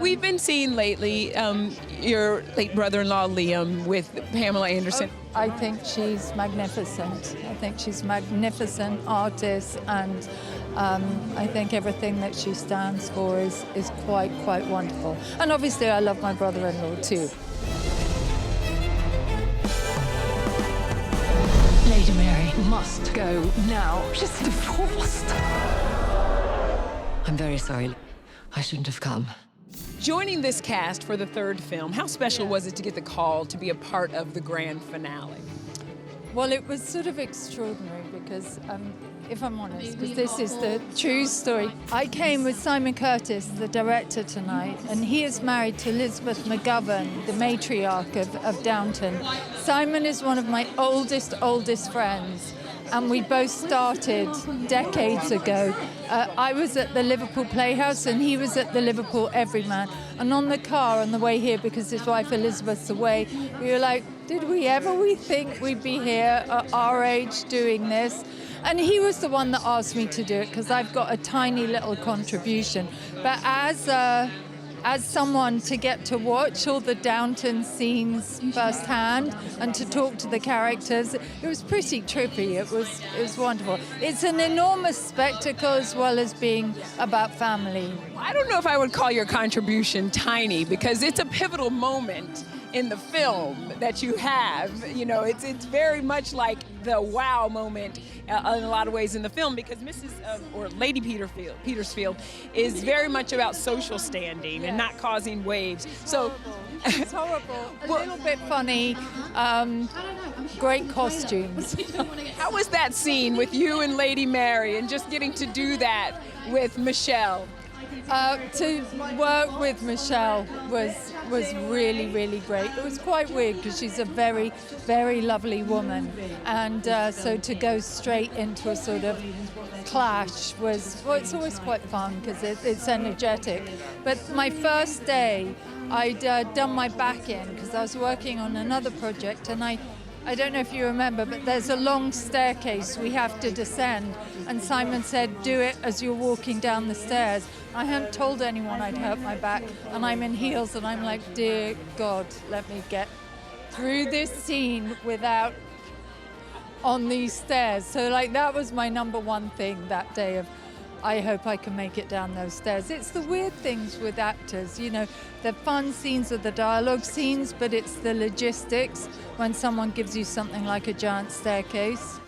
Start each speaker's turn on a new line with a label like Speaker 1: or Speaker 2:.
Speaker 1: We've been seeing lately your late brother-in-law Liam with Pamela Anderson.
Speaker 2: I think she's magnificent. I think she's a magnificent artist, and I think everything that she stands for is quite wonderful. And obviously I love my brother-in-law too.
Speaker 3: Lady Mary must go now. She's divorced. I'm very sorry. I shouldn't have come.
Speaker 1: Joining this cast for the third film, how special was it to get the call to be a part of the grand finale?
Speaker 2: Well, it was sort of extraordinary because, if I'm honest, because this is the true story. I came with Simon Curtis, the director, tonight, and he is married to Elizabeth McGovern, the matriarch of Downton. Simon is one of my oldest friends, and we both started decades ago. I was at the Liverpool Playhouse and he was at the Liverpool Everyman. And on the car on the way here, because his wife Elizabeth's away, we were like, did we think we'd be here at our age doing this? And he was the one that asked me to do it because I've got a tiny little contribution. But as someone to get to watch all the Downton scenes firsthand and to talk to the characters, it was pretty trippy. It was wonderful. It's an enormous spectacle as well as being about family.
Speaker 1: I don't know if I would call your contribution tiny because it's a pivotal moment in the film that you have. You know, it's very much like the wow moment in a lot of ways in the film because Lady Petersfield is very much about social standing and not causing waves. So
Speaker 2: it's horrible. A little bit funny. Great costumes.
Speaker 1: How was that scene with you and Lady Mary and just getting to do that with Nischelle?
Speaker 2: To work with Nischelle was really great. It was quite weird because she's a very lovely woman, and so to go straight into a sort of clash it's always quite fun because it's energetic. But my first day, I'd done my back in because I was working on another project, and I don't know if you remember, but there's a long staircase we have to descend. And Simon said, do it as you're walking down the stairs. I hadn't told anyone I'd hurt my back, and I'm in heels, and I'm like, dear God, let me get through this scene without on these stairs. So that was my number one thing that day of, I hope I can make it down those stairs. It's the weird things with actors, you know, the fun scenes are the dialogue scenes, but it's the logistics when someone gives you something like a giant staircase.